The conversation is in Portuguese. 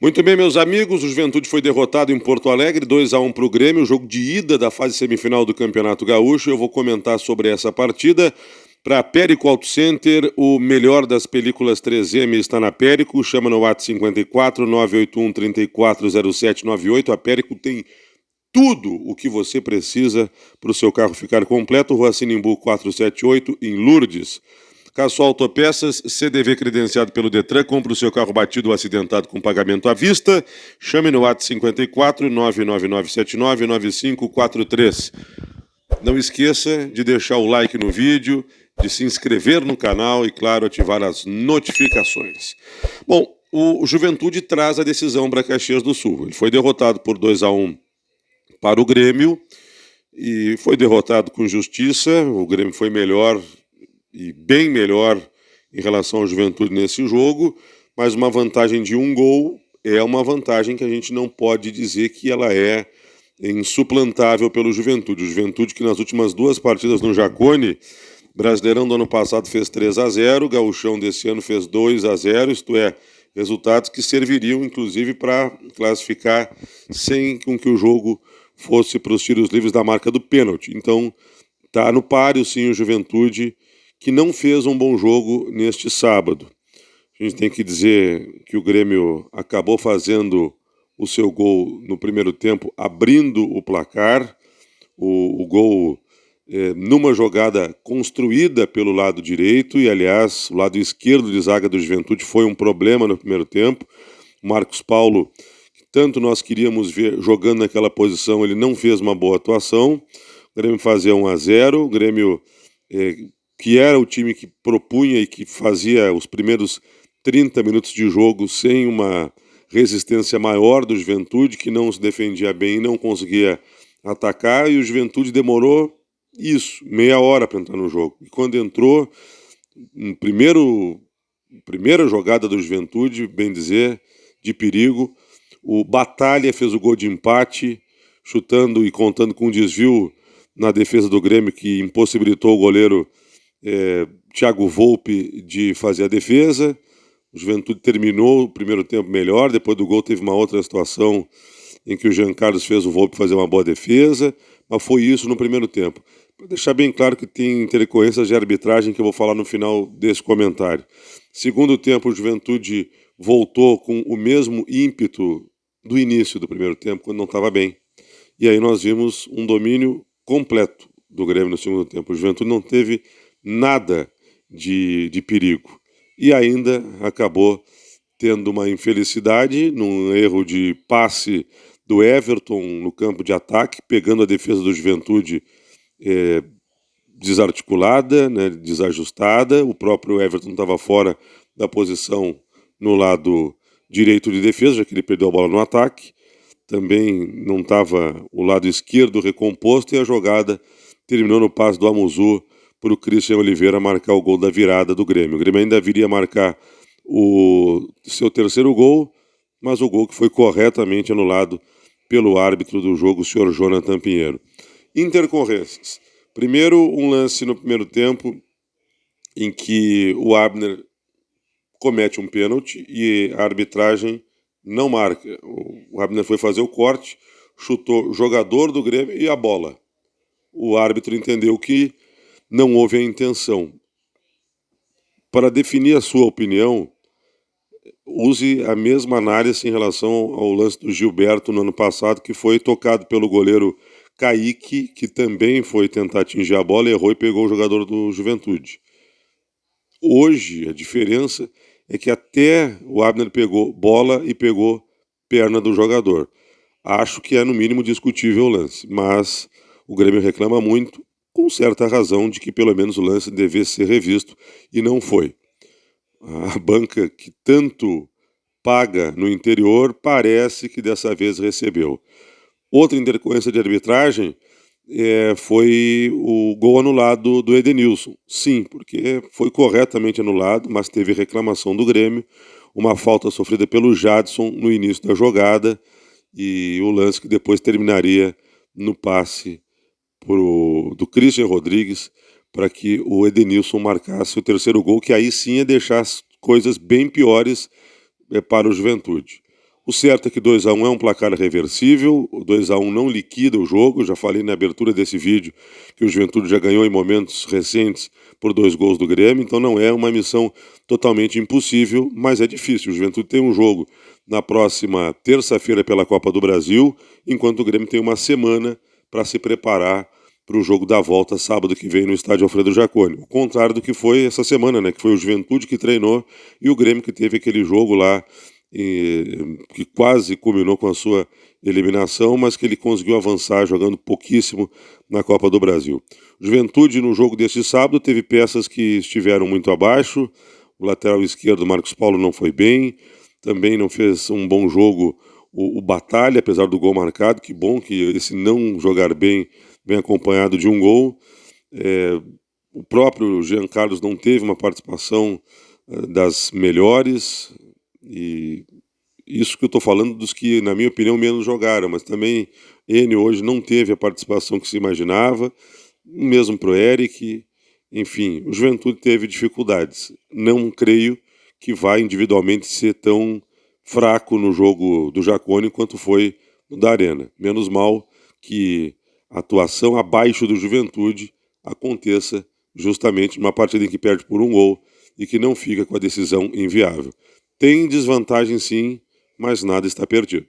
Muito bem, meus amigos, o Juventude foi derrotado em Porto Alegre, 2-1 para o Grêmio, o jogo de ida da fase semifinal do Campeonato Gaúcho. Eu vou comentar sobre essa partida. Para Périco Auto Center, o melhor das películas 3M está na Périco, chama no WhatsApp 54 981 340798. A Périco tem tudo o que você precisa para o seu carro ficar completo. Rua Sinimbu 478, em Lourdes. Caçol Autopeças, CDV credenciado pelo Detran, compra o seu carro batido ou acidentado com pagamento à vista. Chame no WhatsApp 54 99979 9543. Não esqueça de deixar o like no vídeo, de se inscrever no canal e, claro, ativar as notificações. Bom, o Juventude traz a decisão para Caxias do Sul. Ele foi derrotado por 2-1 para o Grêmio e foi derrotado com justiça. O Grêmio foi melhor e bem melhor em relação ao Juventude nesse jogo, mas uma vantagem de um gol é uma vantagem que a gente não pode dizer que ela é insuplantável pelo Juventude. O Juventude que nas últimas duas partidas no Jacone, Brasileirão do ano passado fez 3-0, Gauchão desse ano fez 2-0, isto é, resultados que serviriam inclusive para classificar sem com que o jogo fosse para os tiros livres da marca do pênalti. Então, está no páreo sim o Juventude, que não fez um bom jogo neste sábado. A gente tem que dizer que o Grêmio acabou fazendo o seu gol no primeiro tempo, abrindo o placar, o gol numa jogada construída pelo lado direito, e aliás, o lado esquerdo de zaga do Juventude foi um problema no primeiro tempo. O Marcos Paulo, que tanto nós queríamos ver jogando naquela posição, ele não fez uma boa atuação. O Grêmio fazia 1-0, o Grêmio que era o time que propunha e que fazia os primeiros 30 minutos de jogo sem uma resistência maior do Juventude, que não se defendia bem e não conseguia atacar, e o Juventude demorou meia hora para entrar no jogo. E quando entrou, primeira jogada do Juventude, bem dizer, de perigo, o Batalha fez o gol de empate, chutando e contando com um desvio na defesa do Grêmio, que impossibilitou o goleiro Thiago Volpe de fazer a defesa. O Juventude terminou o primeiro tempo melhor, depois do gol teve uma outra situação em que o Jean Carlos fez o Volpe fazer uma boa defesa, mas foi isso no primeiro tempo. Para deixar bem claro que tem intercorrências de arbitragem que eu vou falar no final desse comentário. Segundo tempo, o Juventude voltou com o mesmo ímpeto do início do primeiro tempo, quando não estava bem. E aí nós vimos um domínio completo do Grêmio no segundo tempo. O Juventude não teve nada de perigo. E ainda acabou tendo uma infelicidade num erro de passe do Everton no campo de ataque, pegando a defesa do Juventude desarticulada, né, desajustada. O próprio Everton estava fora da posição no lado direito de defesa, já que ele perdeu a bola no ataque. Também não estava o lado esquerdo recomposto, e a jogada terminou no passe do Amuzu para o Christian Oliveira marcar o gol da virada do Grêmio. O Grêmio ainda viria a marcar o seu terceiro gol, mas o gol que foi corretamente anulado pelo árbitro do jogo, o senhor Jonathan Pinheiro. Intercorrências. Primeiro, um lance no primeiro tempo em que o Abner comete um pênalti e a arbitragem não marca. O Abner foi fazer o corte, chutou o jogador do Grêmio e a bola. O árbitro entendeu que não houve a intenção. Para definir a sua opinião, use a mesma análise em relação ao lance do Gilberto no ano passado, que foi tocado pelo goleiro Kaique, que também foi tentar atingir a bola, errou e pegou o jogador do Juventude. Hoje, a diferença é que até o Abner pegou bola e pegou perna do jogador. Acho que é no mínimo discutível o lance, mas o Grêmio reclama muito, com certa razão, de que pelo menos o lance devesse ser revisto, e não foi. A banca que tanto paga no interior parece que dessa vez recebeu. Outra intercorrência de arbitragem foi o gol anulado do Edenilson. Sim, porque foi corretamente anulado, mas teve reclamação do Grêmio, uma falta sofrida pelo Jadson no início da jogada, e o lance que depois terminaria no passe do Christian Rodrigues para que o Edenilson marcasse o terceiro gol, que aí sim ia deixar as coisas bem piores para o Juventude. O certo é que 2-1 é um placar reversível, o 2-1 não liquida o jogo, já falei na abertura desse vídeo que o Juventude já ganhou em momentos recentes por 2 gols do Grêmio, então não é uma missão totalmente impossível, mas é difícil. O Juventude tem um jogo na próxima terça-feira pela Copa do Brasil, enquanto o Grêmio tem uma semana para se preparar para o jogo da volta sábado que vem no estádio Alfredo Jaconi. O contrário do que foi essa semana, né? Que foi o Juventude que treinou e o Grêmio que teve aquele jogo lá que quase culminou com a sua eliminação, mas que ele conseguiu avançar jogando pouquíssimo na Copa do Brasil. Juventude, no jogo deste sábado, teve peças que estiveram muito abaixo. O lateral esquerdo, Marcos Paulo, não foi bem. Também não fez um bom jogo o Batalha, apesar do gol marcado. Que bom que esse não jogar bem vem acompanhado de um gol. O próprio Jean Carlos não teve uma participação das melhores, e isso que eu estou falando dos que, na minha opinião, menos jogaram, mas também Enio hoje não teve a participação que se imaginava, mesmo para o Eric. Enfim, o Juventude teve dificuldades. Não creio que vai individualmente ser tão fraco no jogo do Jaconi quanto foi no da Arena. Menos mal que a atuação abaixo do Juventude aconteça justamente numa partida em que perde por um gol e que não fica com a decisão inviável. Tem desvantagem sim, mas nada está perdido.